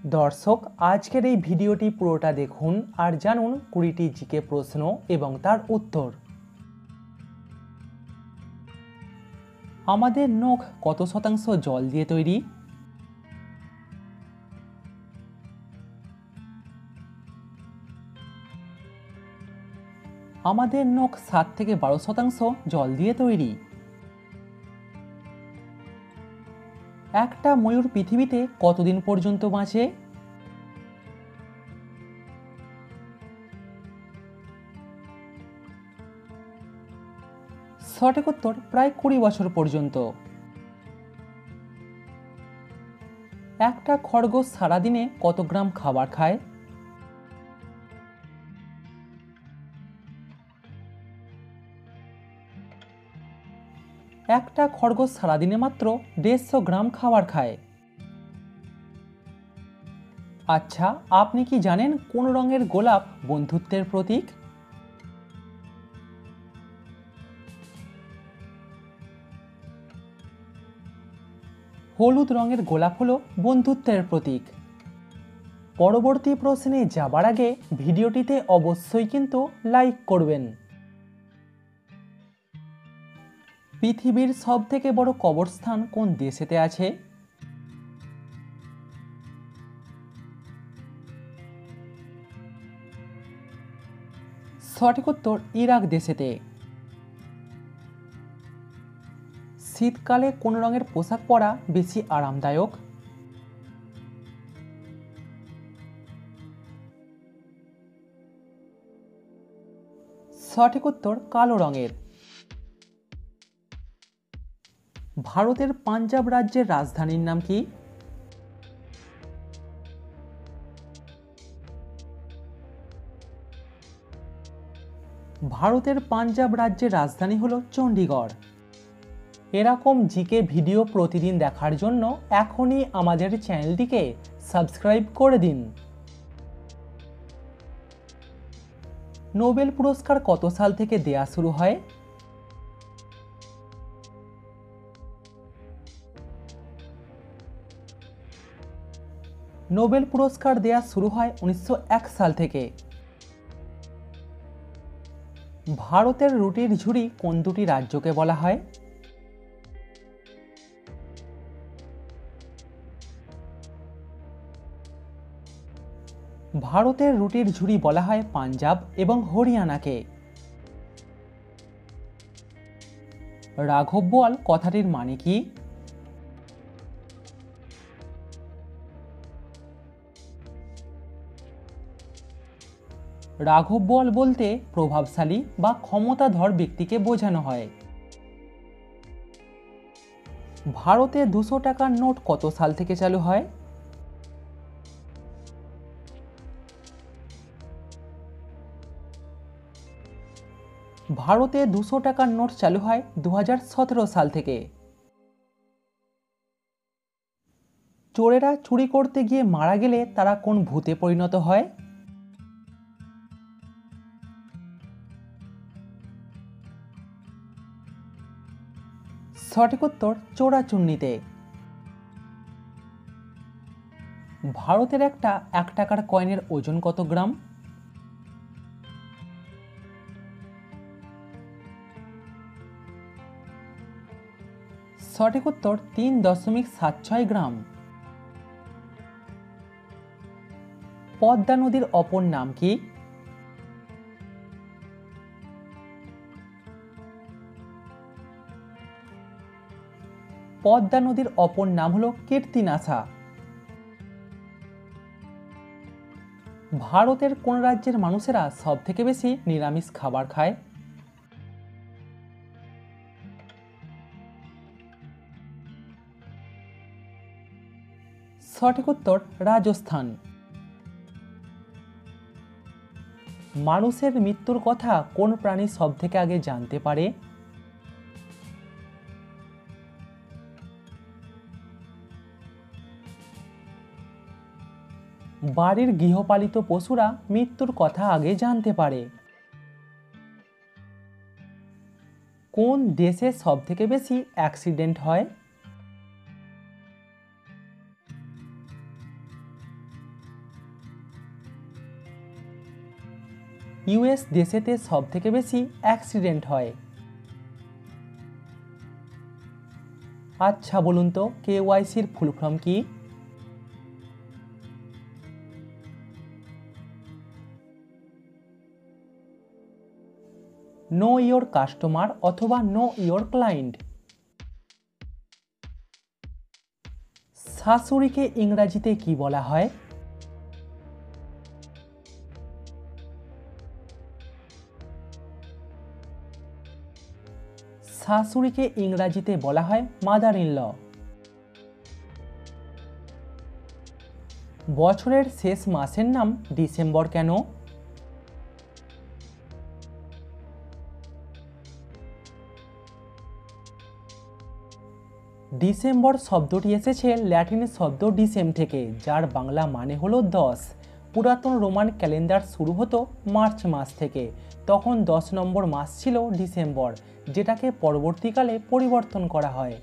দর্শক আজকের এই ভিডিওটি পুরোটা দেখুন আর জানুন 20টি জিকে প্রশ্ন এবং তার উত্তর। আমাদের নখ কত শতাংশ জল দিয়ে তৈরি? আমাদের নখ 7 থেকে 12% জল দিয়ে তৈরি। একটা ময়ূর পৃথিবীতে কতদিন পর্যন্ত বাঁচে? সঠিক উত্তর প্রায় 20 বছর পর্যন্ত। একটা খরগোশ সারাদিনে কত গ্রাম খাবার খায়? একটা খরগোশ সারাদিনে মাত্র 150 গ্রাম খাবার খায়। আচ্ছা, আপনি কি জানেন কোন রঙের গোলাপ বন্ধুত্বের প্রতীক? হলুদ রঙের গোলাপ হলো বন্ধুত্বের প্রতীক। পরবর্তী প্রশ্নে যাবার আগে ভিডিওটিতে অবশ্যই কিন্তু লাইক করবেন। পৃথিবীর সবথেকে বড় কবরস্থান কোন দেশেতে আছে? সঠিক উত্তর ইরাক দেশেতে। শীতকালে কোন রঙের পোশাক পরা বেশি আরামদায়ক? সঠিক উত্তর কালো রঙের। ভারতের পাঞ্জাব রাজ্যের রাজধানীর নাম কি? ভারতের পাঞ্জাব রাজ্যের রাজধানী হলো চণ্ডীগড়। এরকম জিকে ভিডিও প্রতিদিন দেখার জন্য এখনই আমাদের চ্যানেলটিকে সাবস্ক্রাইব করে দিন। নোবেল পুরস্কার কত সাল থেকে দেয়া শুরু হয়? নোবেল পুরস্কার দেয়া শুরু হয় 1901 সাল থেকে। ভারতের রুটির ঝুড়ি কোন দুটি রাজ্যকে বলা হয়? ভারতের রুটির ঝুড়ি বলা হয় পাঞ্জাব এবং হরিয়ানাকে। রাঘব বোয়াল কথাটির মানে কি? রাঘব বোয়াল বলতে প্রভাবশালী বা ক্ষমতাধর ব্যক্তিকে বোঝানো হয়। ভারতে 200 টাকার নোট কত সাল থেকে চালু হয়? ভারতে 200 টাকার নোট চালু হয় 2017 সাল থেকে। চোরেরা চুরি করতে গিয়ে মারা গেলে তারা কোন ভূতে পরিণত হয়? সঠিক উত্তর চোরাচুন্নিতে। ভারতের একটা 1 টাকার কয়েনের ওজন কত গ্রাম? সঠিক উত্তর 3.76 গ্রাম। পদ্মা নদীর অপর নাম কি? পদ্মা নদীর অপর নাম হলো কীর্তিনাশা। ভারতের কোন রাজ্যের মানুষেরা সব থেকে বেশি নিরামিষ খাবার খায়? সঠিক উত্তর রাজস্থান। মানুষের মৃত্যুর কথা কোন প্রাণী সব থেকে আগে জানতে পারে? বাড়ির গৃহপালিত পশুরা মৃত্যুর কথা আগে জানতে পারে। কোন দেশে সব থেকে বেশি অ্যাক্সিডেন্ট হয়? ইউএস দেশেতে সবথেকে বেশি অ্যাক্সিডেন্ট হয়। আচ্ছা বলুন তো কেওয়াইসির ফুল ফর্ম কি? নো ইয়োর কাস্টমার অথবা নো ইয়োর ক্লায়েন্ট। শাশুড়িকে ইংরাজিতে কি বলা হয়? শাশুড়িকে ইংরাজিতে বলা হয় মাদার ইন ল। বছরের শেষ মাসের নাম ডিসেম্বর কেন? ডিসেম্বর শব্দটি এসেছে ল্যাটিন শব্দ ডিসেম থেকে, যার বাংলা মানে হলো 10। পুরাতন রোমান ক্যালেন্ডার শুরু হতো মার্চ মাস থেকে, তখন 10 নম্বর মাস ছিল ডিসেম্বর, যেটাকে পরবর্তীকালে পরিবর্তন করা হয়।